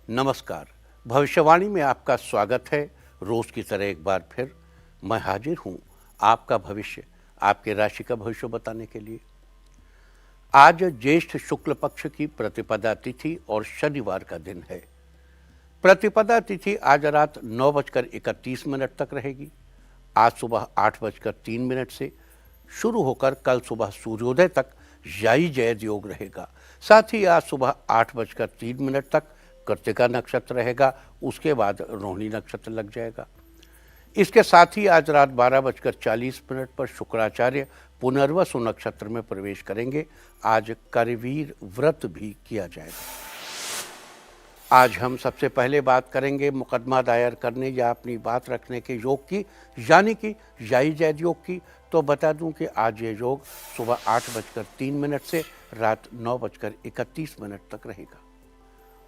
नमस्कार। भविष्यवाणी में आपका स्वागत है। रोज की तरह एक बार फिर मैं हाजिर हूं आपका भविष्य, आपके राशि का भविष्य बताने के लिए। आज ज्येष्ठ शुक्ल पक्ष की प्रतिपदा तिथि और शनिवार का दिन है। प्रतिपदा तिथि आज रात 9:31 तक रहेगी। आज सुबह 8:03 से शुरू होकर कल सुबह सूर्योदय तक याई जयद योग रहेगा। साथ ही आज सुबह 8:03 तक कृत्तिका नक्षत्र रहेगा, उसके बाद रोहिणी नक्षत्र लग जाएगा। इसके साथ ही आज रात 12:40 पर शुक्राचार्य पुनर्वसु नक्षत्र में प्रवेश करेंगे। आज करवीर व्रत भी किया जाएगा। आज हम सबसे पहले बात करेंगे मुकदमा दायर करने या अपनी बात रखने के योग की, यानी कि याई जैद योग की। तो बता दूं कि आज ये योग सुबह 8:03 से रात 9:31 तक रहेगा।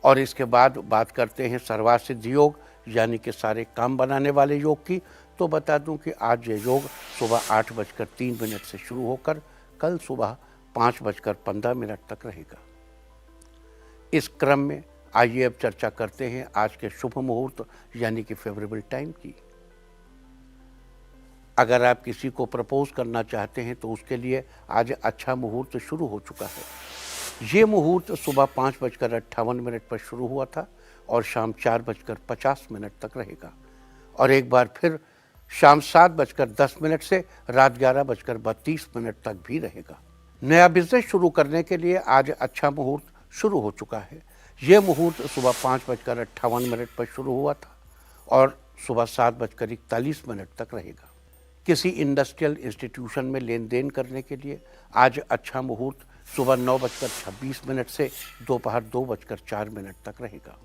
और इसके बाद बात करते हैं सर्वासिद्धि योग, यानी कि सारे काम बनाने वाले योग की। तो बता दूं कि आज ये योग सुबह 8:03 से शुरू होकर कल सुबह 5:15 तक रहेगा। इस क्रम में आइए अब चर्चा करते हैं आज के शुभ मुहूर्त यानी कि फेवरेबल टाइम की। अगर आप किसी को प्रपोज करना चाहते हैं तो उसके लिए आज अच्छा मुहूर्त शुरू हो चुका है। ये मुहूर्त सुबह 5:58 पर शुरू हुआ था और शाम 4:50 तक रहेगा, और एक बार फिर शाम 7:10 से रात 11:32 तक भी रहेगा। नया बिजनेस शुरू करने के लिए आज अच्छा मुहूर्त शुरू हो चुका है। ये मुहूर्त सुबह 5:58 पर शुरू हुआ था और सुबह 7:41 तक रहेगा। किसी इंडस्ट्रियल इंस्टीट्यूशन में लेन देन करने के लिए आज अच्छा मुहूर्त सुबह 9:26 से दोपहर 2:04 तक रहेगा।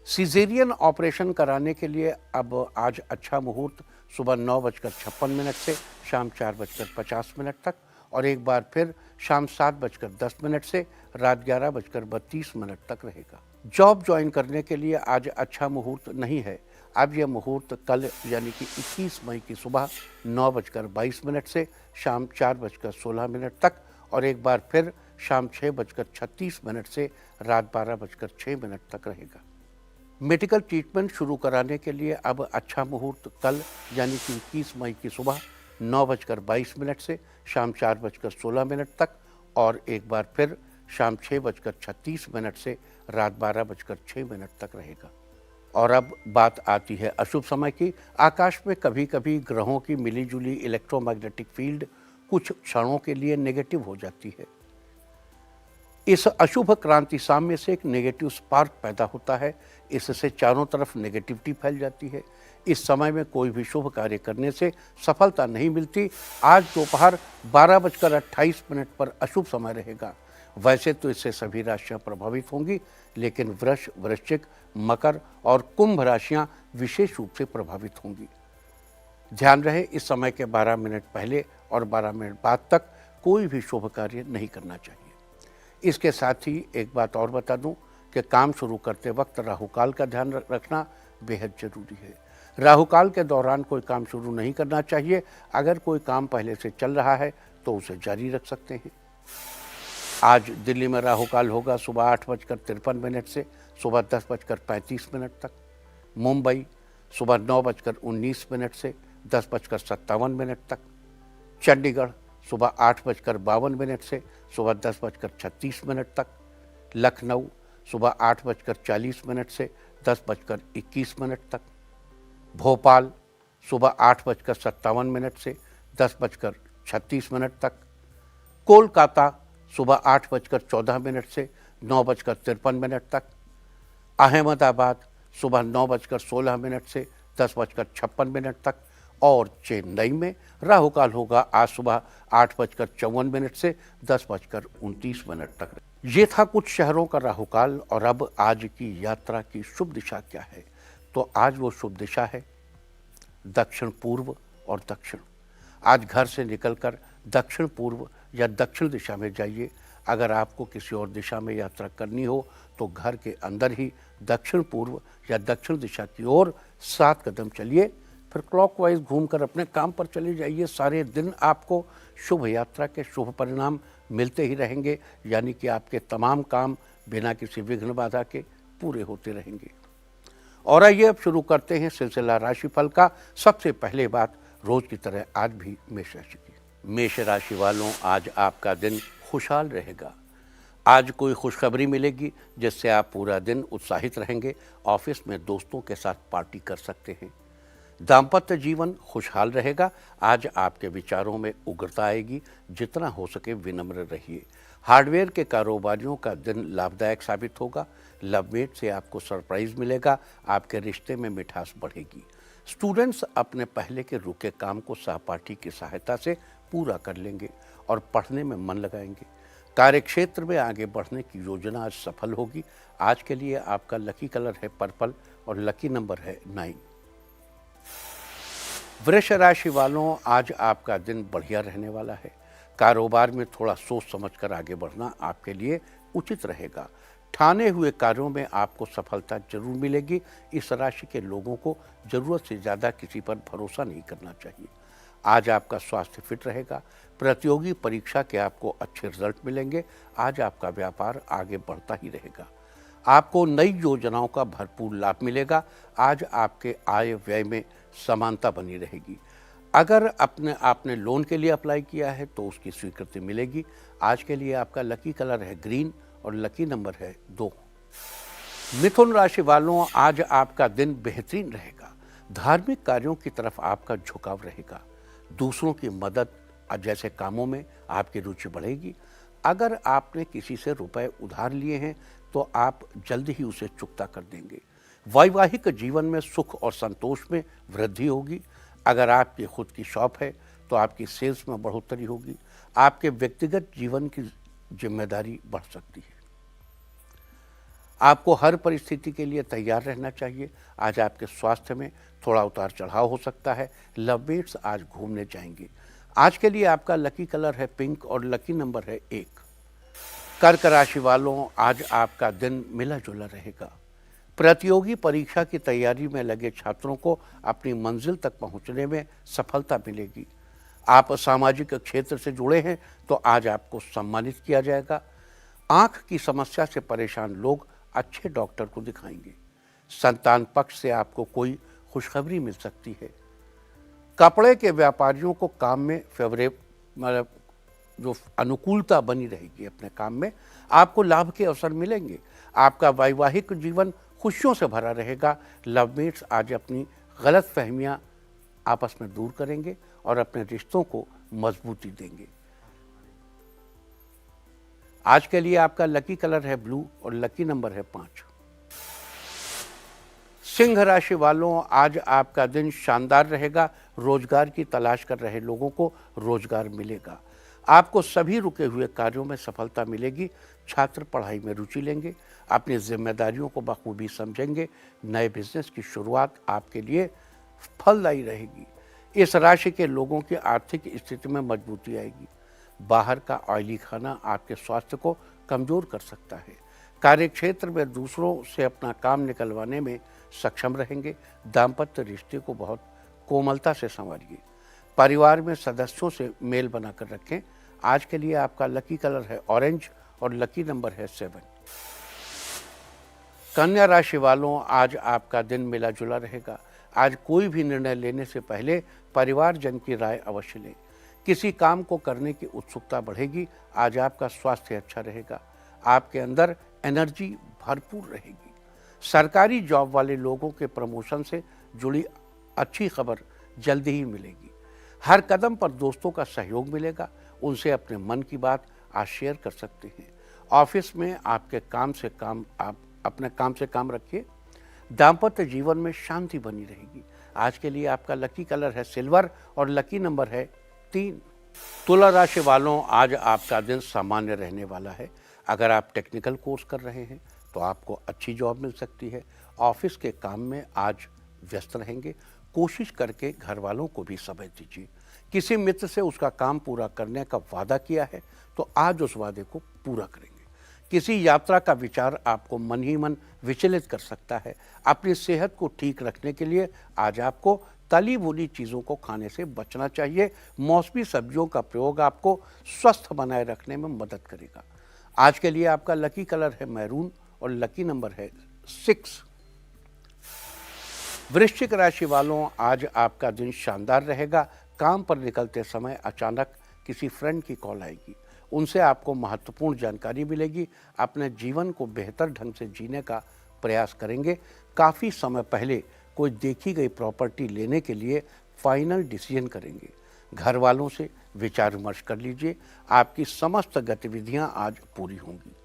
सीजेरियन ऑपरेशन कराने के लिए अब आज अच्छा मुहूर्त सुबह 9:56 से शाम 4:50 तक, और एक बार फिर शाम 7:10 से रात 11:32 तक रहेगा। जॉब ज्वाइन करने के लिए आज अच्छा मुहूर्त नहीं है। अब यह मुहूर्त कल यानी कि 21 मई की सुबह 9:22 से शाम 4:16 तक, और एक बार फिर शाम 6:36 से रात 12:06 तक रहेगा। मेडिकल ट्रीटमेंट शुरू कराने के लिए अब अच्छा मुहूर्त कल यानी कि 21 मई की सुबह 9:22 से शाम 4:16 तक, और एक बार फिर शाम 6:36 से रात 12:06 तक रहेगा। और अब बात आती है अशुभ समय की। आकाश में कभी कभी ग्रहों की मिलीजुली इलेक्ट्रोमैग्नेटिक फील्ड कुछ क्षणों के लिए नेगेटिव हो जाती है। इस अशुभ क्रांति साम्य से एक नेगेटिव स्पार्क पैदा होता है। इससे चारों तरफ नेगेटिविटी फैल जाती है। इस समय में कोई भी शुभ कार्य करने से सफलता नहीं मिलती। आज दोपहर 12:28 पर अशुभ समय रहेगा। वैसे तो इससे सभी राशियां प्रभावित होंगी, लेकिन वृष, वृश्चिक, मकर और कुंभ राशियां विशेष रूप से प्रभावित होंगी। ध्यान रहे, इस समय के 12 मिनट पहले और 12 मिनट बाद तक कोई भी शुभ कार्य नहीं करना चाहिए। इसके साथ ही एक बात और बता दूं कि काम शुरू करते वक्त राहुकाल का ध्यान रखना बेहद जरूरी है। राहुकाल के दौरान कोई काम शुरू नहीं करना चाहिए। अगर कोई काम पहले से चल रहा है तो उसे जारी रख सकते हैं। आज दिल्ली में राहुकाल होगा सुबह 8:53 से सुबह 10:35 तक। मुंबई सुबह 9:19 से 10:57 तक। चंडीगढ़ सुबह 8:52 से सुबह 10:36 तक। लखनऊ सुबह 8:40 से 10:21 तक। भोपाल सुबह 8:57 से 10:36 तक। कोलकाता सुबह 8:14 से 9:53 तक। अहमदाबाद सुबह 9:16 से 10:56 तक। और चेन्नई में राहुकाल होगा आज सुबह 8:54 से 10:29 तक। ये था कुछ शहरों का राहुकाल। और अब आज की यात्रा की शुभ दिशा क्या है? तो आज वो शुभ दिशा है दक्षिण पूर्व और दक्षिण। आज घर से निकलकर दक्षिण पूर्व या दक्षिण दिशा में जाइए। अगर आपको किसी और दिशा में यात्रा करनी हो तो घर के अंदर ही दक्षिण पूर्व या दक्षिण दिशा की ओर 7 कदम चलिए, फिर क्लॉकवाइज घूमकर अपने काम पर चले जाइए। सारे दिन आपको शुभ यात्रा के शुभ परिणाम मिलते ही रहेंगे, यानी कि आपके तमाम काम बिना किसी विघ्न बाधा के पूरे होते रहेंगे। और आइए अब शुरू करते हैं सिलसिला राशिफल का। सबसे पहले बात रोज की तरह आज भी मेष राशि की। मेष राशि वालों, आज आपका दिन खुशहाल रहेगा। आज कोई खुशखबरी मिलेगी जिससे आप पूरा दिन उत्साहित रहेंगे। ऑफिस में दोस्तों के साथ पार्टी कर सकते हैं। दाम्पत्य जीवन खुशहाल रहेगा। आज आपके विचारों में उग्रता आएगी। जितना हो सके विनम्र रहिए। हार्डवेयर के कारोबारियों का दिन लाभदायक साबित होगा। लवमेट से आपको सरप्राइज मिलेगा। आपके रिश्ते में मिठास बढ़ेगी। स्टूडेंट्स अपने पहले के रुके काम को सहपाठी की सहायता से पूरा कर लेंगे और पढ़ने में मन लगाएंगे। कार्यक्षेत्र में आगे बढ़ने की योजना आज सफल होगी। आज के लिए आपका लकी कलर है पर्पल और लकी नंबर है 9। वृष राशि वालों, आज आपका दिन बढ़िया रहने वाला है। कारोबार में थोड़ा सोच समझकर आगे बढ़ना आपके लिए उचित रहेगा। ठाने हुए कार्यों में आपको सफलता जरूर मिलेगी। इस राशि के लोगों को जरूरत से ज़्यादा किसी पर भरोसा नहीं करना चाहिए। आज आपका स्वास्थ्य फिट रहेगा। प्रतियोगी परीक्षा के आपको अच्छे रिजल्ट मिलेंगे। आज आपका व्यापार आगे बढ़ता ही रहेगा। आपको नई योजनाओं का भरपूर लाभ मिलेगा। आज आपके आय व्यय में समानता बनी रहेगी। अगर आपने लोन के लिए अप्लाई किया है तो उसकी स्वीकृति मिलेगी। आज के लिए आपका लकी कलर है ग्रीन और लकी नंबर है 2। मिथुन राशि वालों, आज आपका दिन बेहतरीन रहेगा। धार्मिक कार्यों की तरफ आपका झुकाव रहेगा। दूसरों की मदद जैसे कामों में आपकी रुचि बढ़ेगी। अगर आपने किसी से रुपए उधार लिए हैं तो आप जल्द ही उसे चुकता कर देंगे। वैवाहिक जीवन में सुख और संतोष में वृद्धि होगी। अगर आपकी खुद की शॉप है तो आपकी सेल्स में बढ़ोतरी होगी। आपके व्यक्तिगत जीवन की जिम्मेदारी बढ़ सकती है। आपको हर परिस्थिति के लिए तैयार रहना चाहिए। आज आपके स्वास्थ्य में थोड़ा उतार चढ़ाव हो सकता है। लवमेट्स आज घूमने जाएंगे। आज के लिए आपका लकी कलर है पिंक और लकी नंबर है 1। कर्क राशि वालों, आज आपका दिन मिला जुला रहेगा। प्रतियोगी परीक्षा की तैयारी में लगे छात्रों को अपनी मंजिल तक पहुंचने में सफलता मिलेगी। आप सामाजिक क्षेत्र से जुड़े हैं तो आज आपको सम्मानित किया जाएगा। आंख की समस्या से परेशान लोग अच्छे डॉक्टर को दिखाएंगे। संतान पक्ष से आपको कोई खुशखबरी मिल सकती है। कपड़े के व्यापारियों को काम में मतलब जो अनुकूलता बनी रहेगी अपने काम में, आपको लाभ के अवसर मिलेंगे। आपका वैवाहिक जीवन खुशियों से भरा रहेगा। लवमेट्स आज अपनी गलत फहमियाँ आपस में दूर करेंगे और अपने रिश्तों को मजबूती देंगे। आज के लिए आपका लकी कलर है ब्लू और लकी नंबर है 5। सिंह राशि वालों, आज आपका दिन शानदार रहेगा। रोजगार की तलाश कर रहे लोगों को रोजगार मिलेगा। आपको सभी रुके हुए कार्यों में सफलता मिलेगी। छात्र पढ़ाई में रुचि लेंगे। अपनी जिम्मेदारियों को बखूबी समझेंगे। नए बिजनेस की शुरुआत आपके लिए फलदायी रहेगी। इस राशि के लोगों की आर्थिक स्थिति में मजबूती आएगी। बाहर का ऑयली खाना आपके स्वास्थ्य को कमजोर कर सकता है। कार्यक्षेत्र में दूसरों से अपना काम निकलवाने में सक्षम रहेंगे। दाम्पत्य रिश्ते को बहुत कोमलता से संवारिए। परिवार में सदस्यों से मेल बनाकर रखें। आज के लिए आपका लकी कलर है ऑरेंज और लकी नंबर है 7। कन्या राशि वालों, आज आपका दिन मिला जुला रहेगा। आज कोई भी निर्णय लेने से पहले परिवारजन की राय अवश्य लें। किसी काम को करने की उत्सुकता बढ़ेगी। आज आपका स्वास्थ्य अच्छा रहेगा। आपके अंदर एनर्जी भरपूर रहेगी। सरकारी जॉब वाले लोगों के प्रमोशन से जुड़ी अच्छी खबर जल्दी ही मिलेगी। हर कदम पर दोस्तों का सहयोग मिलेगा। उनसे अपने मन की बात आज शेयर कर सकते हैं। ऑफिस में आपके काम से काम आप अपने काम से काम रखिए। दाम्पत्य जीवन में शांति बनी रहेगी। आज के लिए आपका लकी कलर है सिल्वर और लकी नंबर है 3। तुला राशि वालों, आज आपका दिन सामान्य रहने वाला है। अगर आप टेक्निकल कोर्स कर रहे हैं तो आपको अच्छी जॉब मिल सकती है। ऑफिस के काम में आज व्यस्त रहेंगे। कोशिश करके घर वालों को भी समय दीजिए। किसी मित्र से उसका काम पूरा करने का वादा किया है तो आज उस वादे को पूरा करेंगे। किसी यात्रा का विचार आपको मन ही मन विचलित कर सकता है। अपनी सेहत को ठीक रखने के लिए आज आपको तली भुनी चीज़ों को खाने से बचना चाहिए। मौसमी सब्जियों का प्रयोग आपको स्वस्थ बनाए रखने में मदद करेगा। आज के लिए आपका लकी कलर है मैरून और लकी नंबर है 6। वृश्चिक राशि वालों, आज आपका दिन शानदार रहेगा। काम पर निकलते समय अचानक किसी फ्रेंड की कॉल आएगी, उनसे आपको महत्वपूर्ण जानकारी मिलेगी। अपने जीवन को बेहतर ढंग से जीने का प्रयास करेंगे। काफ़ी समय पहले कोई देखी गई प्रॉपर्टी लेने के लिए फाइनल डिसीजन करेंगे। घर वालों से विचार विमर्श कर लीजिए। आपकी समस्त गतिविधियां आज पूरी होंगी।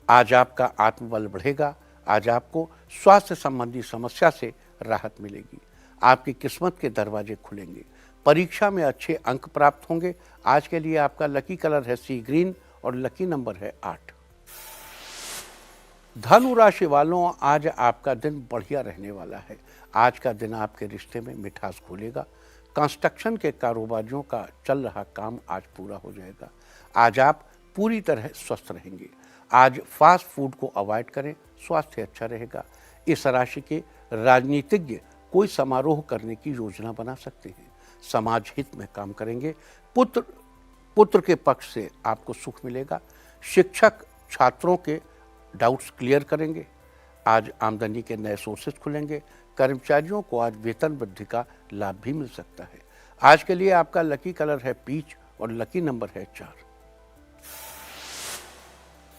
आज आपका आत्मबल बढ़ेगा। आज आपको स्वास्थ्य संबंधी समस्या से राहत मिलेगी। आपकी किस्मत के दरवाजे खुलेंगे। परीक्षा में अच्छे अंक प्राप्त होंगे। आज के लिए आपका लकी कलर है सी ग्रीन और लकी नंबर है 8। धनु राशि वालों, आज आपका दिन बढ़िया रहने वाला है। आज का दिन आपके रिश्ते में मिठास घोलेगा। कंस्ट्रक्शन के कारोबारियों का चल रहा काम आज पूरा हो जाएगा। आज आप पूरी तरह स्वस्थ रहेंगे। आज फास्ट फूड को अवॉइड करें, स्वास्थ्य अच्छा रहेगा। इस राशि के राजनीतिज्ञ कोई समारोह करने की योजना बना सकते हैं। समाज हित में काम करेंगे। पुत्र के पक्ष से आपको सुख मिलेगा। शिक्षक छात्रों के डाउट्स क्लियर करेंगे। आज आमदनी के नए सोर्सेज खुलेंगे। कर्मचारियों को आज वेतन वृद्धि का लाभ भी मिल सकता है। आज के लिए आपका लकी कलर है पीच और लकी नंबर है 4।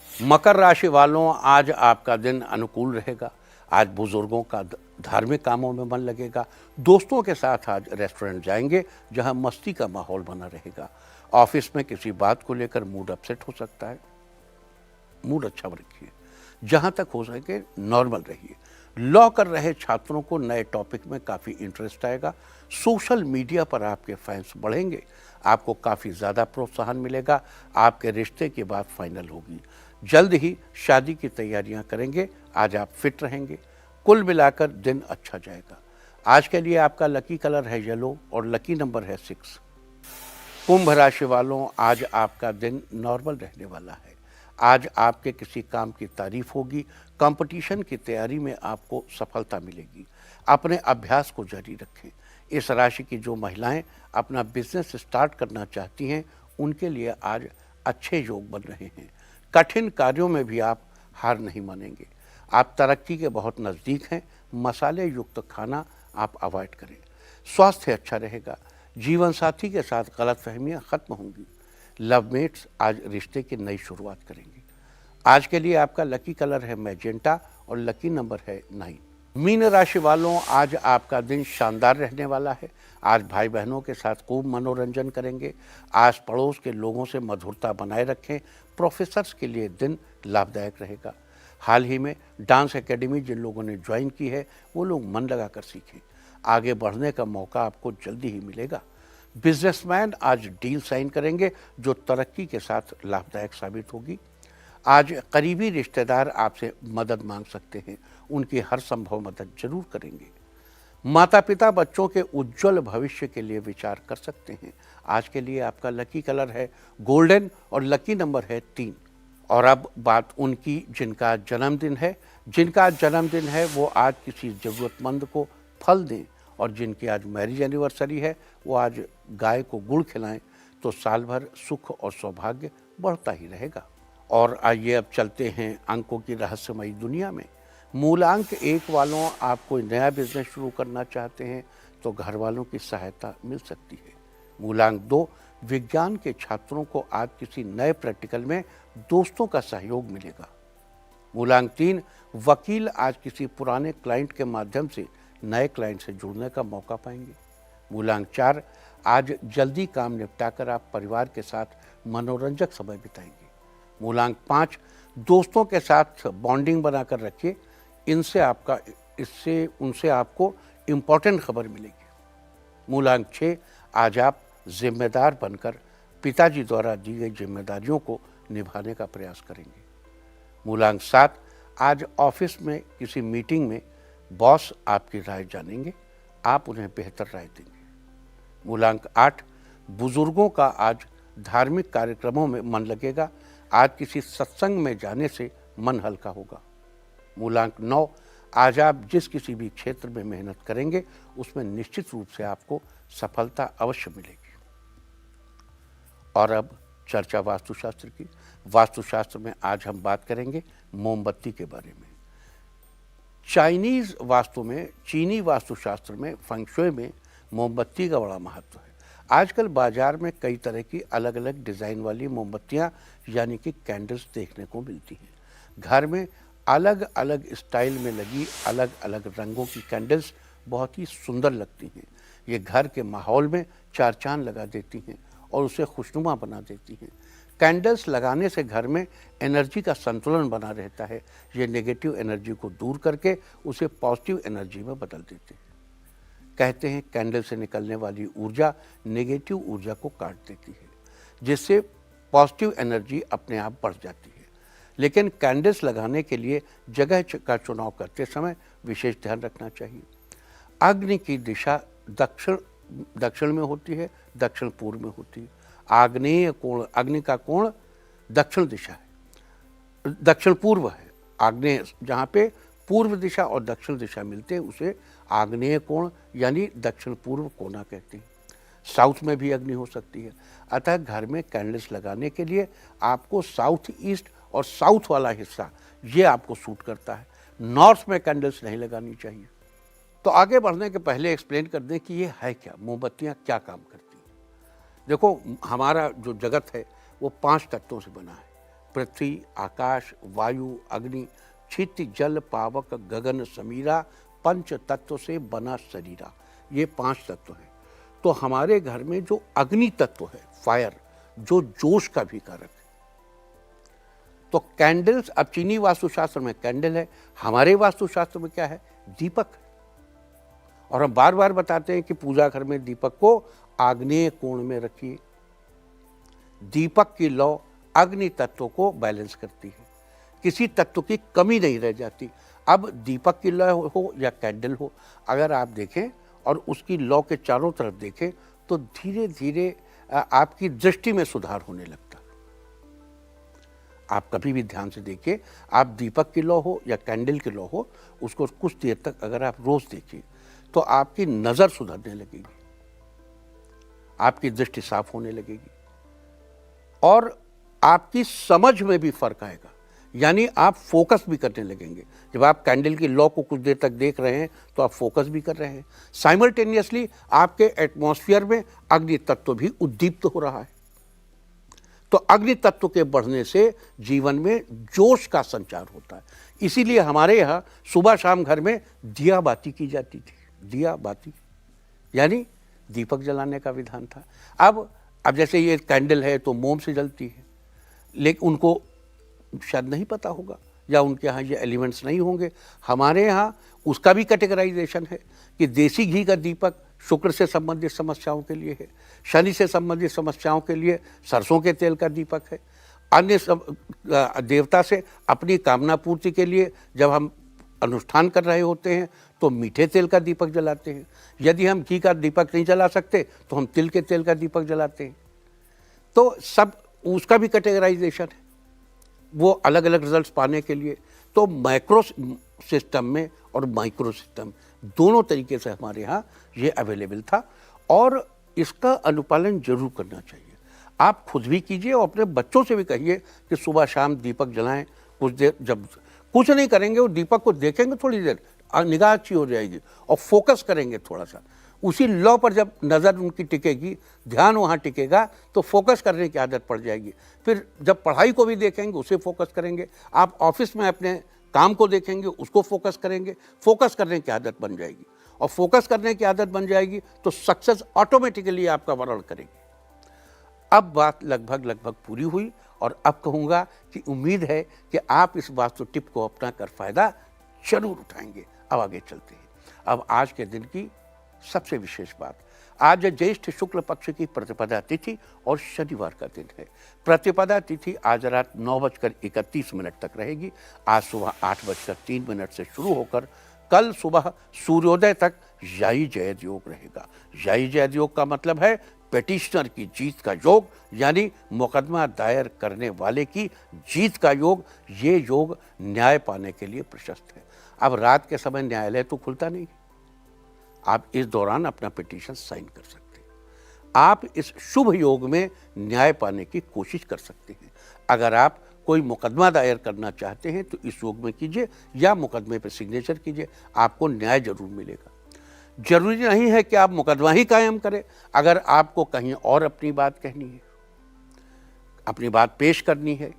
मकर राशि वालों, आज आपका दिन अनुकूल रहेगा। आज बुजुर्गों का धार्मिक कामों में मन लगेगा। दोस्तों के साथ आज रेस्टोरेंट जाएंगे जहां मस्ती का माहौल बना रहेगा। ऑफिस में किसी बात को लेकर मूड अपसेट हो सकता है। मूड अच्छा रखिए। जहां तक हो सके नॉर्मल रहिए। लॉ कर रहे छात्रों को नए टॉपिक में काफ़ी इंटरेस्ट आएगा। सोशल मीडिया पर आपके फैंस बढ़ेंगे। आपको काफ़ी ज़्यादा प्रोत्साहन मिलेगा। आपके रिश्ते की बात फाइनल होगी। जल्द ही शादी की तैयारियां करेंगे। आज आप फिट रहेंगे। कुल मिलाकर दिन अच्छा जाएगा। आज के लिए आपका लकी कलर है येलो और लकी नंबर है 6। कुंभ राशि वालों, आज आपका दिन नॉर्मल रहने वाला है। आज आपके किसी काम की तारीफ होगी। कंपटीशन की तैयारी में आपको सफलता मिलेगी। अपने अभ्यास को जारी रखें। इस राशि की जो महिलाएं अपना बिजनेस स्टार्ट करना चाहती हैं, उनके लिए आज अच्छे योग बन रहे हैं। कठिन कार्यों में भी आप हार नहीं मानेंगे। आप तरक्की के बहुत नज़दीक हैं। मसाले युक्त खाना आप अवॉइड करें। स्वास्थ्य अच्छा रहेगा। जीवन साथी के साथ गलतफहमियां खत्म होंगी। लवमेट्स आज रिश्ते की नई शुरुआत करेंगे। आज के लिए आपका लकी कलर है मैजेंटा और लकी नंबर है 9। मीन राशि वालों, आज आपका दिन शानदार रहने वाला है। आज भाई बहनों के साथ खूब मनोरंजन करेंगे। आस पड़ोस के लोगों से मधुरता बनाए रखें। प्रोफेसर्स के लिए दिन लाभदायक रहेगा। हाल ही में डांस एकेडमी जिन लोगों ने ज्वाइन की है, वो लोग मन लगाकर सीखें। आगे बढ़ने का मौका आपको जल्दी ही मिलेगा। बिजनेसमैन आज डील साइन करेंगे जो तरक्की के साथ लाभदायक साबित होगी। आज करीबी रिश्तेदार आपसे मदद मांग सकते हैं। उनकी हर संभव मदद जरूर करेंगे। माता पिता बच्चों के उज्जवल भविष्य के लिए विचार कर सकते हैं। आज के लिए आपका लकी कलर है गोल्डन और लकी नंबर है 3। और अब बात उनकी जिनका जन्मदिन है वो आज किसी ज़रूरतमंद को फल दें। और जिनकी आज मैरिज एनिवर्सरी है वो आज गाय को गुड़ खिलाएं, तो साल भर सुख और सौभाग्य बढ़ता ही रहेगा। और आइए अब चलते हैं अंकों की रहस्यमयी दुनिया में। मूलांक 1 वालों, आप कोई नया बिजनेस शुरू करना चाहते हैं तो घर वालों की सहायता मिल सकती है। मूलांक 2, विज्ञान के छात्रों को आज किसी नए प्रैक्टिकल में दोस्तों का सहयोग मिलेगा। मूलांक 3, वकील आज किसी पुराने क्लाइंट के माध्यम से नए क्लाइंट से जुड़ने का मौका पाएंगे। मूलांक 4, आज जल्दी काम निपटाकर आप परिवार के साथ मनोरंजक समय बिताएंगे। मूलांक 5, दोस्तों के साथ बॉन्डिंग बनाकर रखिए। उनसे आपको इम्पोर्टेंट खबर मिलेगी। मूलांक 6, आज आप जिम्मेदार बनकर पिताजी द्वारा दी गई जिम्मेदारियों को निभाने का प्रयास करेंगे। मूलांक 7, आज ऑफिस में किसी मीटिंग में बॉस आपकी राय जानेंगे। आप उन्हें बेहतर राय देंगे। मूलांक 8, बुजुर्गों का आज धार्मिक कार्यक्रमों में मन लगेगा। आज किसी सत्संग में जाने से मन हल्का होगा। मूलांक 9, आज आप जिस किसी भी क्षेत्र में मेहनत करेंगे उसमें निश्चित रूप से आपको सफलता अवश्य मिलेगी। और अब चर्चा वास्तुशास्त्र की। वास्तुशास्त्र में आज हम बात करेंगे मोमबत्ती के बारे में। चाइनीज वास्तु में, चीनी वास्तुशास्त्र में, फेंग शुई में मोमबत्ती का बड़ा महत्व है। आजकल बाजार में कई तरह की अलग अलग डिज़ाइन वाली मोमबत्तियां यानी कि कैंडल्स देखने को मिलती हैं। घर में अलग अलग स्टाइल में लगी अलग अलग रंगों की कैंडल्स बहुत ही सुंदर लगती हैं। ये घर के माहौल में चार चांद लगा देती हैं और उसे खुशनुमा बना देती हैं। कैंडल्स लगाने से घर में एनर्जी का संतुलन बना रहता है। ये नेगेटिव एनर्जी को दूर करके उसे पॉजिटिव एनर्जी में बदल देते हैं। कहते हैं कैंडल से निकलने वाली ऊर्जा नेगेटिव ऊर्जा को काट देती है, जिससे पॉजिटिव एनर्जी अपने आप बढ़ जाती है। लेकिन कैंडल्स लगाने के लिए जगह का चुनाव करते समय विशेष ध्यान रखना चाहिए। अग्नि की दिशा दक्षिण में होती है, दक्षिण पूर्व में होती है। आग्नेय कोण, अग्नि का कोण दक्षिण दिशा है, दक्षिण पूर्व है। आग्नेय जहाँ पे पूर्व दिशा और दक्षिण दिशा मिलते हैं उसे आग्नेय कोण यानी दक्षिण पूर्व कोना कहते हैं। साउथ में भी अग्नि हो सकती है। अतः घर में कैंडल्स लगाने के लिए आपको साउथ ईस्ट और साउथ वाला हिस्सा ये आपको सूट करता है। नॉर्थ में कैंडल्स नहीं लगानी चाहिए। तो आगे बढ़ने के पहले एक्सप्लेन कर दें कि ये है क्या, मोमबत्तियाँ क्या काम करती हैं। देखो, हमारा जो जगत है वो 5 तत्वों से बना है। पृथ्वी, आकाश, वायु, अग्नि, क्षिति, जल, पावक, गगन, समीरा, पंच तत्व से बना शरीरा, ये 5 तत्व हैं। तो हमारे घर में जो अग्नि तत्व है, फायर, जो जोश का भी कारक है, तो कैंडल्स, अब चीनी वास्तुशास्त्र में कैंडल है, हमारे वास्तुशास्त्र में क्या है, दीपक है। और हम बार बार बताते हैं कि पूजा घर में दीपक को आग्नेय कोण में रखिए। दीपक की लौ अग्नि तत्व को बैलेंस करती है, किसी तत्व की कमी नहीं रह जाती। अब दीपक की लौ हो या कैंडल हो, अगर आप देखें और उसकी लौ के चारों तरफ देखें तो धीरे धीरे आपकी दृष्टि में सुधार होने लगता है। आप कभी भी ध्यान से देखिए, आप दीपक की लौ हो या कैंडल की लौ हो, उसको कुछ देर तक अगर आप रोज देखिए तो आपकी नज़र सुधरने लगेगी, आपकी दृष्टि साफ होने लगेगी और आपकी समझ में भी फर्क आएगा, यानी आप फोकस भी करने लगेंगे। जब आप कैंडल की लौ को कुछ देर तक देख रहे हैं तो आप फोकस भी कर रहे हैं। साइमल्टेनियसली आपके एटमॉस्फेयर में अग्नि तत्व भी उद्दीप्त हो रहा है। तो अग्नि तत्व के बढ़ने से जीवन में जोश का संचार होता है। इसीलिए हमारे यहाँ सुबह शाम घर में दिया बाती की जाती थी। दिया बाती यानी दीपक जलाने का विधान था। अब जैसे ये कैंडल है तो मोम से जलती है, लेकिन उनको शायद नहीं पता होगा या उनके यहाँ ये एलिमेंट्स नहीं होंगे। हमारे यहाँ उसका भी कैटेगराइजेशन है कि देसी घी का दीपक शुक्र से संबंधित समस्याओं के लिए है, शनि से संबंधित समस्याओं के लिए सरसों के तेल का दीपक है, अन्य देवता से अपनी कामना पूर्ति के लिए जब हम अनुष्ठान कर रहे होते हैं तो मीठे तेल का दीपक जलाते हैं। यदि हम घी का दीपक नहीं जला सकते तो हम तिल के तेल का दीपक जलाते हैं। तो सब उसका भी कैटेगराइजेशन है, वो अलग अलग रिजल्ट्स पाने के लिए। तो मैक्रो सिस्टम में और माइक्रो सिस्टम दोनों तरीके से हमारे यहाँ ये अवेलेबल था और इसका अनुपालन जरूर करना चाहिए। आप खुद भी कीजिए और अपने बच्चों से भी कहिए कि सुबह शाम दीपक जलाएं। कुछ देर जब कुछ नहीं करेंगे, वो दीपक को देखेंगे थोड़ी देर, निगाह अच्छी हो जाएगी और फोकस करेंगे थोड़ा सा। उसी लौ पर जब नज़र उनकी टिकेगी, ध्यान वहाँ टिकेगा तो फोकस करने की आदत पड़ जाएगी। फिर जब पढ़ाई को भी देखेंगे उसे फोकस करेंगे। आप ऑफिस में अपने काम को देखेंगे, उसको फोकस करेंगे, फोकस करने की आदत बन जाएगी। और फोकस करने की आदत बन जाएगी तो सक्सेस ऑटोमेटिकली आपका वर्ण करेगी। अब बात लगभग पूरी हुई और अब कहूँगा कि उम्मीद है कि आप इस वास्तु टिप को अपना कर फायदा जरूर उठाएंगे। अब आगे चलते हैं। अब आज के दिन की सबसे विशेष बात, आज ज्येष्ठ शुक्ल पक्ष की प्रतिपदा तिथि और शनिवार का दिन है। प्रतिपदा तिथि आज रात 9:31 तक रहेगी। आज सुबह 8:03 से शुरू होकर कल सुबह सूर्योदय तक याई जयद योग रहेगा। याई जयद योग का मतलब है पेटिशनर की जीत का योग, यानी मुकदमा दायर करने वाले की जीत का योग। ये योग न्याय पाने के लिए प्रशस्त है। अब रात के समय न्यायालय तो खुलता नहीं, आप इस दौरान अपना पिटीशन साइन कर सकते हैं। आप इस शुभ योग में न्याय पाने की कोशिश कर सकते हैं। अगर आप कोई मुकदमा दायर करना चाहते हैं तो इस योग में कीजिए या मुकदमे पर सिग्नेचर कीजिए, आपको न्याय जरूर मिलेगा। जरूरी नहीं है कि आप मुकदमा ही कायम करें। अगर आपको कहीं और अपनी बात कहनी है, अपनी बात पेश करनी है,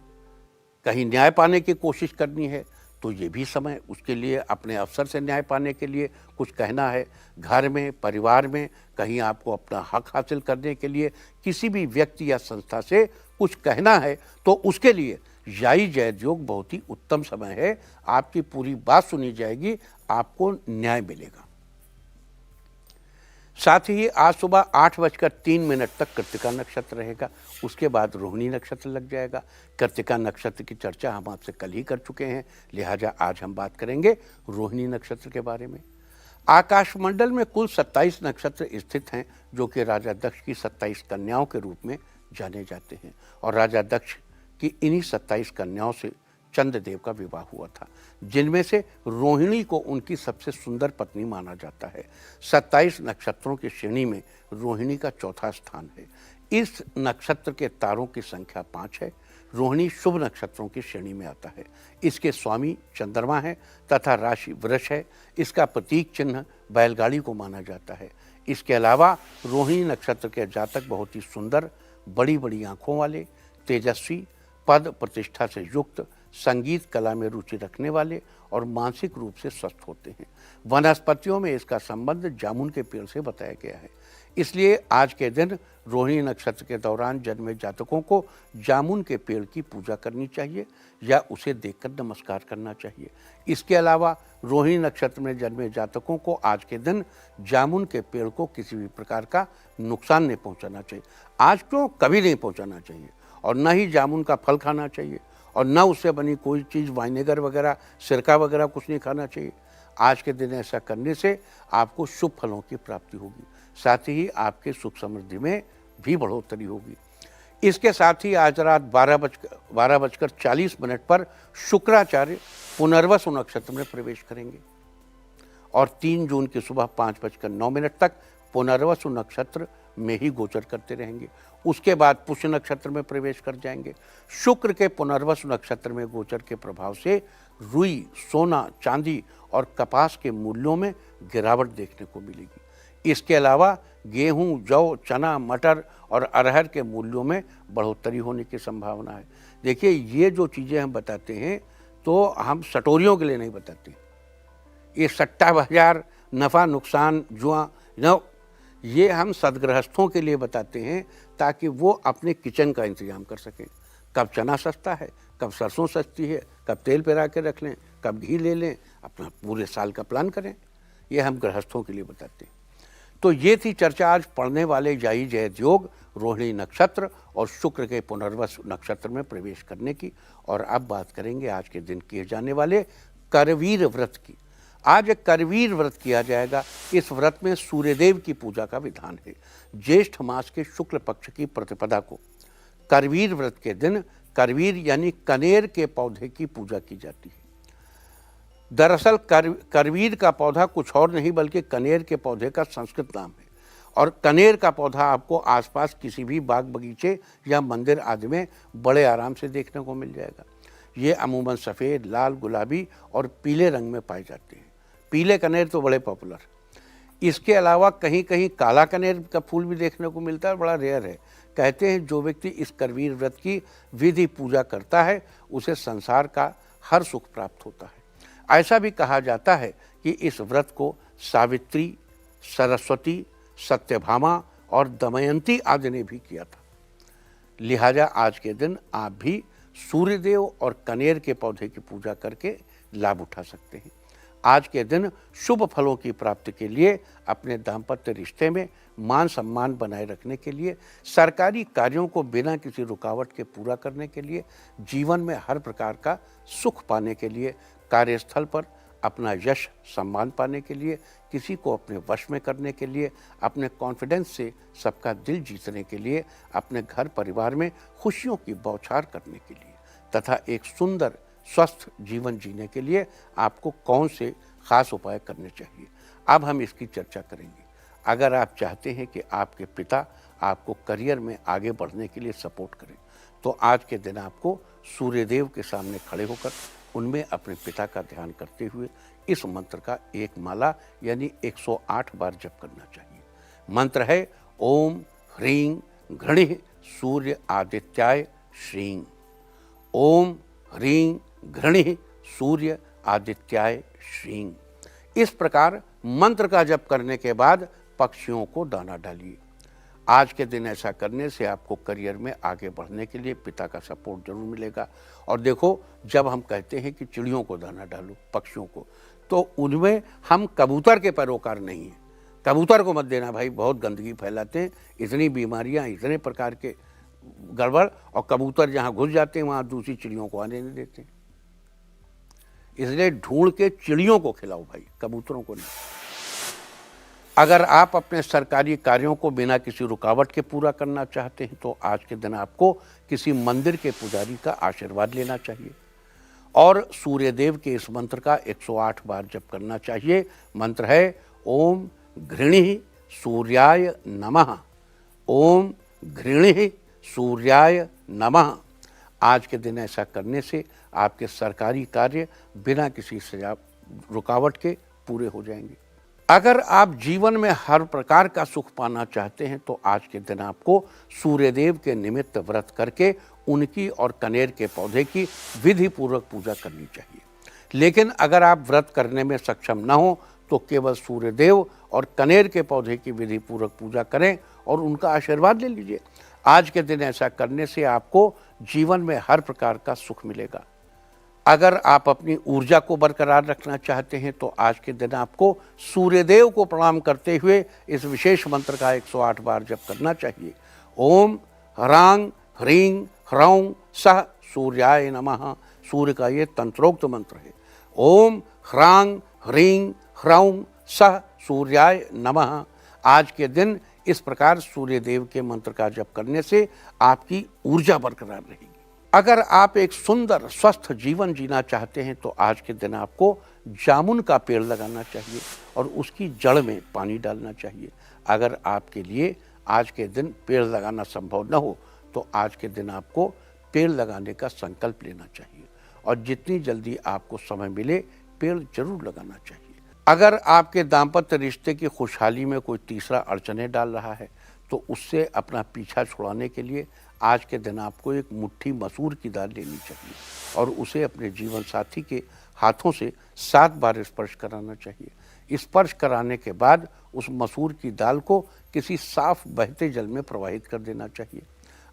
कहीं न्याय पाने की कोशिश करनी है, तो ये भी समय, उसके लिए अपने अफसर से न्याय पाने के लिए कुछ कहना है, घर में, परिवार में कहीं आपको अपना हक हासिल करने के लिए किसी भी व्यक्ति या संस्था से कुछ कहना है, तो उसके लिए याई जैद योग बहुत ही उत्तम समय है। आपकी पूरी बात सुनी जाएगी, आपको न्याय मिलेगा। साथ ही आज सुबह 8:03 तक कृत्तिका नक्षत्र रहेगा, उसके बाद रोहिणी नक्षत्र लग जाएगा। कृत्तिका नक्षत्र की चर्चा हम आपसे कल ही कर चुके हैं, लिहाजा आज हम बात करेंगे रोहिणी नक्षत्र के बारे में। आकाशमंडल में कुल 27 नक्षत्र स्थित हैं, जो कि राजा दक्ष की 27 कन्याओं के रूप में जाने जाते हैं, और राजा दक्ष की इन्हीं 27 कन्याओं से चंद्रदेव का विवाह हुआ था, जिनमें से रोहिणी को उनकी सबसे सुंदर पत्नी माना जाता है। 27 नक्षत्रों की श्रेणी में रोहिणी का चौथा स्थान है। इस नक्षत्र के तारों की संख्या 5 है। रोहिणी शुभ नक्षत्रों की श्रेणी में आता है। इसके स्वामी चंद्रमा है तथा राशि वृष है। इसका प्रतीक चिन्ह बैलगाड़ी को माना जाता है। इसके अलावा रोहिणी नक्षत्र के जातक बहुत ही सुंदर, बड़ी बड़ी आंखों वाले, तेजस्वी, पद प्रतिष्ठा से युक्त, संगीत कला में रुचि रखने वाले और मानसिक रूप से स्वस्थ होते हैं। वनस्पतियों में इसका संबंध जामुन के पेड़ से बताया गया है। इसलिए आज के दिन रोहिणी नक्षत्र के दौरान जन्मे जातकों को जामुन के पेड़ की पूजा करनी चाहिए या उसे देखकर नमस्कार करना चाहिए। इसके अलावा रोहिणी नक्षत्र में जन्मे जातकों को आज के दिन जामुन के पेड़ को किसी भी प्रकार का नुकसान नहीं पहुंचाना चाहिए। आज क्यों, कभी नहीं पहुंचाना चाहिए, और न ही जामुन का फल खाना चाहिए, और न उससे बनी कोई चीज़, वाइनेगर वगैरह, सिरका वगैरह कुछ नहीं खाना चाहिए। आज के दिन ऐसा करने से आपको शुभ फलों की प्राप्ति होगी, साथ ही आपके सुख समृद्धि में भी बढ़ोतरी होगी। इसके साथ ही आज रात 12:40 पर शुक्राचार्य पुनर्वसु नक्षत्र में प्रवेश करेंगे और 3 जून की सुबह 5:09 तक पुनर्वसु नक्षत्र में ही गोचर करते रहेंगे। उसके बाद पुष्य नक्षत्र में प्रवेश कर जाएंगे। शुक्र के पुनर्वसु नक्षत्र में गोचर के प्रभाव से रुई, सोना, चांदी और कपास के मूल्यों में गिरावट देखने को मिलेगी। इसके अलावा गेहूं, जौ, चना, मटर और अरहर के मूल्यों में बढ़ोतरी होने की संभावना है। देखिए, ये जो चीज़ें हम बताते हैं तो हम सटोरियों के लिए नहीं बताते। ये सट्टा बाजार, नफ़ा नुकसान, जुआ न, ये हम सदगृहस्थों के लिए बताते हैं ताकि वो अपने किचन का इंतजाम कर सकें। कब चना सस्ता है, कब सरसों सस्ती है, कब तेल पेरा के रख लें, कब घी ले लें, अपना पूरे साल का प्लान करें। ये हम गृहस्थों के लिए बताते हैं। तो ये थी चर्चा आज पढ़ने वाले याई जैद योग, रोहिणी नक्षत्र और शुक्र के पुनर्वसु नक्षत्र में प्रवेश करने की। और अब बात करेंगे आज के दिन किए जाने वाले करवीर व्रत की। आज एक करवीर व्रत किया जाएगा। इस व्रत में सूर्यदेव की पूजा का विधान है। ज्येष्ठ मास के शुक्ल पक्ष की प्रतिपदा को करवीर व्रत के दिन करवीर यानी कनेर के पौधे की पूजा की जाती है। दरअसल करवीर का पौधा कुछ और नहीं बल्कि कनेर के पौधे का संस्कृत नाम है, और कनेर का पौधा आपको आसपास किसी भी बाग बगीचे या मंदिर आदि में बड़े आराम से देखने को मिल जाएगा। ये अमूमन सफ़ेद, लाल, गुलाबी और पीले रंग में पाए जाते हैं। पीले कनेर तो बड़े पॉपुलर। इसके अलावा कहीं कहीं काला कनेर का फूल भी देखने को मिलता है, बड़ा रेयर है। कहते हैं जो व्यक्ति इस करवीर व्रत की विधि पूजा करता है उसे संसार का हर सुख प्राप्त होता है। ऐसा भी कहा जाता है कि इस व्रत को सावित्री, सरस्वती, सत्यभामा और दमयंती आदि ने भी किया था। लिहाजा आज के दिन आप भी सूर्यदेव और कनेर के पौधे की पूजा करके लाभ उठा सकते हैं। आज के दिन शुभ फलों की प्राप्ति के लिए, अपने दाम्पत्य रिश्ते में मान सम्मान बनाए रखने के लिए, सरकारी कार्यों को बिना किसी रुकावट के पूरा करने के लिए, जीवन में हर प्रकार का सुख पाने के लिए, कार्यस्थल पर अपना यश सम्मान पाने के लिए, किसी को अपने वश में करने के लिए, अपने कॉन्फिडेंस से सबका दिल जीतने के लिए, अपने घर परिवार में खुशियों की बौछार करने के लिए तथा एक सुंदर स्वस्थ जीवन जीने के लिए आपको कौन से खास उपाय करने चाहिए, अब हम इसकी चर्चा करेंगे। अगर आप चाहते हैं कि आपके पिता आपको करियर में आगे बढ़ने के लिए सपोर्ट करें तो आज के दिन आपको सूर्यदेव के सामने खड़े होकर उनमें अपने पिता का ध्यान करते हुए इस मंत्र का एक माला यानी 108 बार जप करना चाहिए। मंत्र है ओम ह्रीं घृणिः सूर्य आदित्याय श्रीं। ओम ह्रीं घृणिः सूर्य आदित्याय श्रीं। इस प्रकार मंत्र का जप करने के बाद पक्षियों को दाना डालिए। आज के दिन ऐसा करने से आपको करियर में आगे बढ़ने के लिए पिता का सपोर्ट जरूर मिलेगा। और देखो, जब हम कहते हैं कि चिड़ियों को दाना डालो, पक्षियों को, तो उनमें हम कबूतर के पैरोकार नहीं हैं। कबूतर को मत देना भाई, बहुत गंदगी फैलाते हैं, इतनी बीमारियां, इतने प्रकार के गड़बड़, और कबूतर जहां घुस जाते हैं वहां दूसरी चिड़ियों को आने नहीं देते। इसलिए ढूंढ के चिड़ियों को खिलाओ भाई, कबूतरों को नहीं। अगर आप अपने सरकारी कार्यों को बिना किसी रुकावट के पूरा करना चाहते हैं तो आज के दिन आपको किसी मंदिर के पुजारी का आशीर्वाद लेना चाहिए और सूर्यदेव के इस मंत्र का 108 बार जप करना चाहिए। मंत्र है ओम घृणिः सूर्याय नमः। ओम घृणिः सूर्याय नमः। आज के दिन ऐसा करने से आपके सरकारी कार्य बिना किसी रुकावट के पूरे हो जाएंगे। अगर आप जीवन में हर प्रकार का सुख पाना चाहते हैं तो आज के दिन आपको सूर्यदेव के निमित्त व्रत करके उनकी और कनेर के पौधे की विधि पूर्वक पूजा करनी चाहिए। लेकिन अगर आप व्रत करने में सक्षम न हो तो केवल सूर्यदेव और कनेर के पौधे की विधि पूर्वक पूजा करें और उनका आशीर्वाद ले लीजिए। आज के दिन ऐसा करने से आपको जीवन में हर प्रकार का सुख मिलेगा। अगर आप अपनी ऊर्जा को बरकरार रखना चाहते हैं तो आज के दिन आपको सूर्यदेव को प्रणाम करते हुए इस विशेष मंत्र का 108 बार जप करना चाहिए। ओम ह्रां ह्रीं ह्रौं सः सूर्याय नमः। सूर्य का ये तंत्रोक्त मंत्र है। ओम ह्रां ह्रीं ह्रौं सः सूर्याय नमः। आज के दिन इस प्रकार सूर्यदेव के मंत्र का जप करने से आपकी ऊर्जा बरकरार रहेगी। अगर आप एक सुंदर स्वस्थ जीवन जीना चाहते हैं तो आज के दिन आपको जामुन का पेड़ लगाना चाहिए और उसकी जड़ में पानी डालना चाहिए। अगर आपके लिए आज के दिन पेड़ लगाना संभव न हो तो आज के दिन आपको पेड़ लगाने का संकल्प लेना चाहिए और जितनी जल्दी आपको समय मिले पेड़ जरूर लगाना चाहिए। अगर आपके दाम्पत्य रिश्ते की खुशहाली में कोई तीसरा अड़चने डाल रहा है तो उससे अपना पीछा छुड़ाने के लिए आज के दिन आपको एक मुट्ठी मसूर की दाल लेनी चाहिए और उसे अपने जीवन साथी के हाथों से 7 बार स्पर्श कराना चाहिए। स्पर्श कराने के बाद उस मसूर की दाल को किसी साफ बहते जल में प्रवाहित कर देना चाहिए।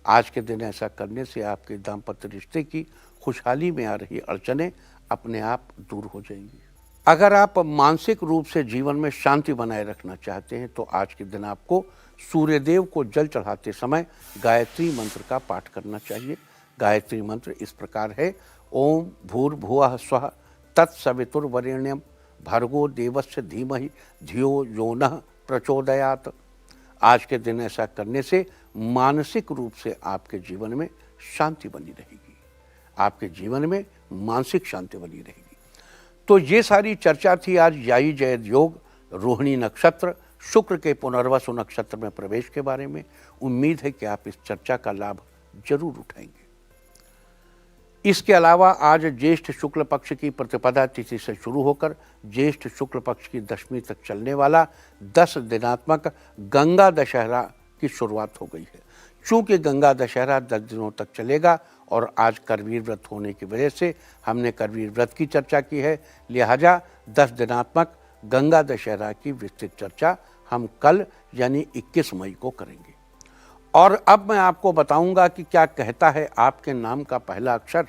आज के दिन ऐसा करने से आपके दाम्पत्य रिश्ते की खुशहाली में आ रही अड़चनें अपने आप दूर हो जाएंगी। अगर आप मानसिक रूप से जीवन में शांति बनाए रखना चाहते हैं तो आज के दिन आपको सूर्यदेव को जल चढ़ाते समय गायत्री मंत्र का पाठ करना चाहिए। गायत्री मंत्र इस प्रकार है। ओम भूर्भुवः स्वः तत्सवितुर्वरेण्यं भर्गो देवस्य धीमहि धियो यो नः प्रचोदयात्। आज के दिन ऐसा करने से मानसिक रूप से आपके जीवन में शांति बनी रहेगी। आपके जीवन में मानसिक शांति बनी रहेगी। तो ये सारी चर्चा थी आज याई जयद योग, रोहिणी नक्षत्र, शुक्र के पुनर्वसु नक्षत्र में प्रवेश के बारे में। उम्मीद है कि आप इस चर्चा का लाभ जरूर उठाएंगे। इसके अलावा आज ज्येष्ठ शुक्ल पक्ष की प्रतिपदा तिथि से शुरू होकर ज्येष्ठ शुक्ल पक्ष की दशमी तक चलने वाला 10 दिनात्मक गंगा दशहरा की शुरुआत हो गई है। चूंकि गंगा दशहरा 10 दिनों तक चलेगा और आज करवीर व्रत होने की वजह से हमने करवीर व्रत की चर्चा की है, लिहाजा 10 दिनात्मक गंगा दशहरा की विस्तृत चर्चा हम कल यानी 21 मई को करेंगे। और अब मैं आपको बताऊंगा कि क्या कहता है आपके नाम का पहला अक्षर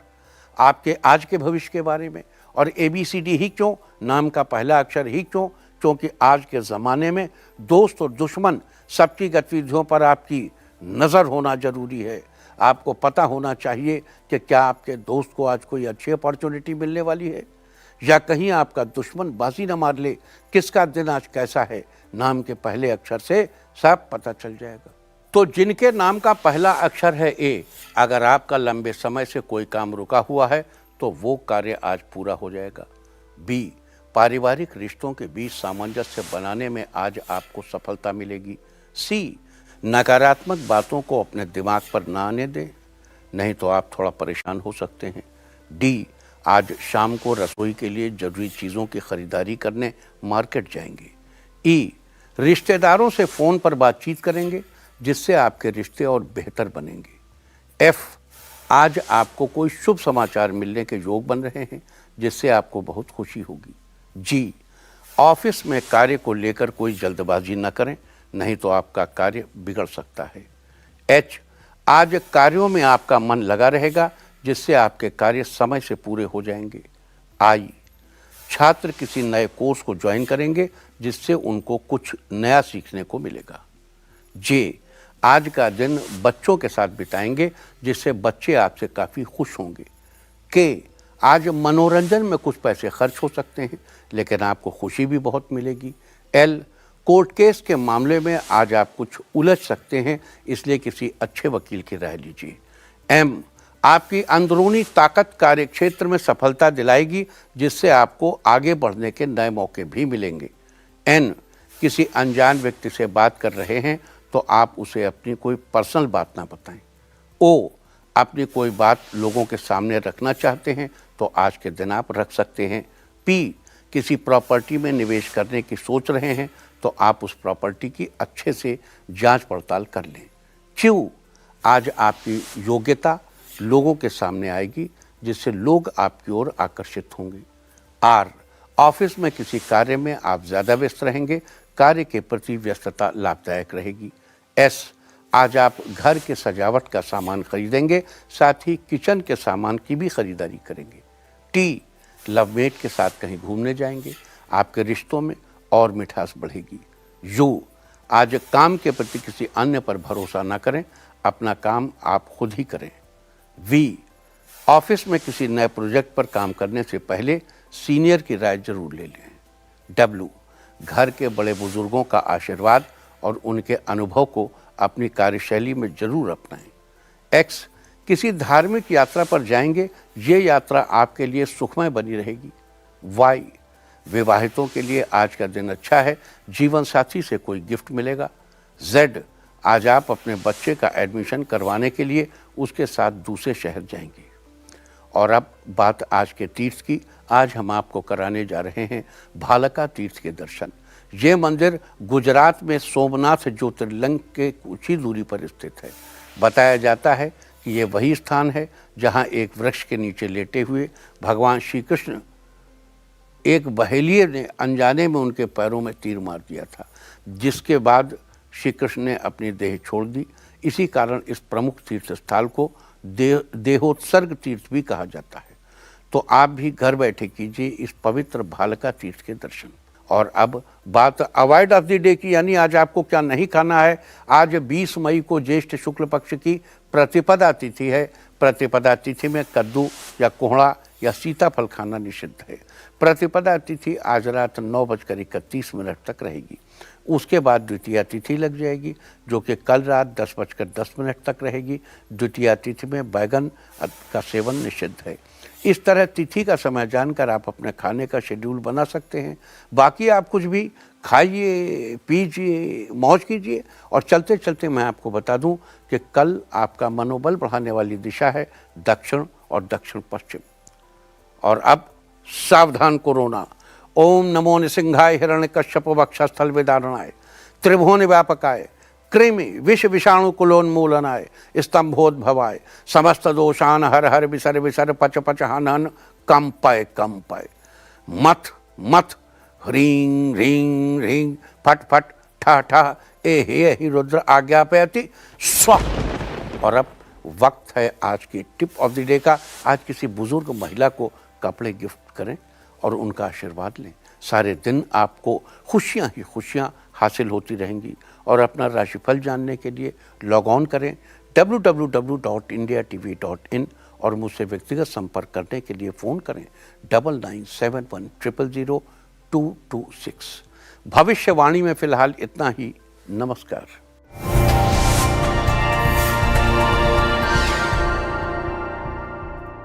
आपके आज के भविष्य के बारे में। और ABCD ही क्यों, नाम का पहला अक्षर ही क्यों? क्योंकि आज के ज़माने में दोस्त और दुश्मन सबकी गतिविधियों पर आपकी नज़र होना जरूरी है। आपको पता होना चाहिए कि क्या आपके दोस्त को आज कोई अच्छी अपॉर्चुनिटी मिलने वाली है या कहीं आपका दुश्मन बाजी न मार ले। किसका दिन आज कैसा है, नाम के पहले अक्षर से सब पता चल जाएगा। तो जिनके नाम का पहला अक्षर है A, अगर आपका लंबे समय से कोई काम रुका हुआ है तो वो कार्य आज पूरा हो जाएगा। B, पारिवारिक रिश्तों के बीच सामंजस्य बनाने में आज आपको सफलता मिलेगी। C, नकारात्मक बातों को अपने दिमाग पर ना आने दें। नहीं तो आप थोड़ा परेशान हो सकते हैं। डी, आज शाम को रसोई के लिए जरूरी चीज़ों की खरीदारी करने मार्केट जाएंगे। ई, रिश्तेदारों से फ़ोन पर बातचीत करेंगे जिससे आपके रिश्ते और बेहतर बनेंगे। एफ, आज आपको कोई शुभ समाचार मिलने के योग बन रहे हैं जिससे आपको बहुत खुशी होगी। जी, ऑफिस में कार्य को लेकर कोई जल्दबाजी न करें, नहीं तो आपका कार्य बिगड़ सकता है। एच, आज कार्यों में आपका मन लगा रहेगा जिससे आपके कार्य समय से पूरे हो जाएंगे। आई, छात्र किसी नए कोर्स को ज्वाइन करेंगे जिससे उनको कुछ नया सीखने को मिलेगा। जे, आज का दिन बच्चों के साथ बिताएंगे जिससे बच्चे आपसे काफ़ी खुश होंगे। के, आज मनोरंजन में कुछ पैसे खर्च हो सकते हैं लेकिन आपको खुशी भी बहुत मिलेगी। एल, कोर्ट केस के मामले में आज आप कुछ उलझ सकते हैं, इसलिए किसी अच्छे वकील की राय लीजिए। एम, आपकी अंदरूनी ताकत कार्य क्षेत्र में सफलता दिलाएगी जिससे आपको आगे बढ़ने के नए मौके भी मिलेंगे। एन, किसी अनजान व्यक्ति से बात कर रहे हैं तो आप उसे अपनी कोई पर्सनल बात ना बताएं। ओ, अपनी कोई बात लोगों के सामने रखना चाहते हैं तो आज के दिन आप रख सकते हैं। पी, किसी प्रॉपर्टी में निवेश करने की सोच रहे हैं तो आप उस प्रॉपर्टी की अच्छे से जांच पड़ताल कर लें। क्यू, आज आपकी योग्यता लोगों के सामने आएगी जिससे लोग आपकी ओर आकर्षित होंगे। आर, ऑफिस में किसी कार्य में आप ज़्यादा व्यस्त रहेंगे, कार्य के प्रति व्यस्तता लाभदायक रहेगी। एस, आज आप घर के सजावट का सामान खरीदेंगे, साथ ही किचन के सामान की भी खरीदारी करेंगे। टी, लवमेट के साथ कहीं घूमने जाएंगे, आपके रिश्तों में और मिठास बढ़ेगी। यू, आज काम के प्रति किसी अन्य पर भरोसा ना करें, अपना काम आप खुद ही करें। वी, ऑफिस में किसी नए प्रोजेक्ट पर काम करने से पहले सीनियर की राय जरूर ले लें। डब्ल्यू, घर के बड़े बुजुर्गों का आशीर्वाद और उनके अनुभव को अपनी कार्यशैली में जरूर अपनाएं। एक्स, किसी धार्मिक यात्रा पर जाएंगे, ये यात्रा आपके लिए सुखमय बनी रहेगी। वाई, विवाहितों के लिए आज का दिन अच्छा है, जीवन साथी से कोई गिफ्ट मिलेगा। जेड, आज आप अपने बच्चे का एडमिशन करवाने के लिए उसके साथ दूसरे शहर जाएंगे। और अब बात आज के तीर्थ की। आज हम आपको कराने जा रहे हैं भालका तीर्थ के दर्शन। ये मंदिर गुजरात में सोमनाथ ज्योतिर्लिंग के कुछ ही दूरी पर स्थित है। बताया जाता है कि ये वही स्थान है जहाँ एक वृक्ष के नीचे लेटे हुए भगवान श्री कृष्ण एक बहेलिये ने अनजाने में उनके पैरों में तीर मार दिया था, जिसके बाद श्री कृष्ण ने अपनी देह छोड़ दी। इसी कारण इस प्रमुख तीर्थ स्थल को देहोत्सर्ग तीर्थ भी कहा जाता है। तो आप भी घर बैठे कीजिए इस पवित्र भालका तीर्थ के दर्शन। और अब बात अवॉइड ऑफ द डे की, यानी आज आपको क्या नहीं खाना है। आज 20 मई को ज्येष्ठ शुक्ल पक्ष की प्रतिपदा तिथि है। प्रतिपदा तिथि में कद्दू या कोहड़ा या सीताफल खाना निषिद्ध है। प्रतिपदा तिथि आज रात 9:31 तक रहेगी। उसके बाद द्वितीया तिथि लग जाएगी जो कि कल रात 10:10 तक रहेगी। द्वितीया तिथि में बैगन का सेवन निषिद्ध है। इस तरह तिथि का समय जानकर आप अपने खाने का शेड्यूल बना सकते हैं। बाकी आप कुछ भी खाइए, पीजिए, मौज कीजिए। और चलते चलते मैं आपको बता दूं कि कल आपका मनोबल बढ़ाने वाली दिशा है दक्षिण और दक्षिण पश्चिम। और अब सावधान कोरोना। ओम नमो निसिंहाय हिरण्यकश्यप वक्षस्थल विदारणाय त्रिभुवन व्यापकाय कृमि विष विषाणु कुलोन्मूलनाय स्तंभोद्भवाय समस्त दोषान हर हर विसर विसर पच पच हन हन कंपय कंपय मथ मथ ह्रीं ह्रीं ह्रीं फट फट ठा ठा ए हे रुद्र आज्ञापयति स्वाहा। और अब वक्त है आज की टिप ऑफ द डे का। आज किसी बुजुर्ग महिला को कपड़े गिफ्ट करें और उनका आशीर्वाद लें। सारे दिन आपको खुशियां ही खुशियां हासिल होती रहेंगी। और अपना राशिफल जानने के लिए लॉग ऑन करें www.indiatv.in और मुझसे व्यक्तिगत संपर्क करने के लिए फ़ोन करें 9971000226। भविष्यवाणी में फ़िलहाल इतना ही। नमस्कार।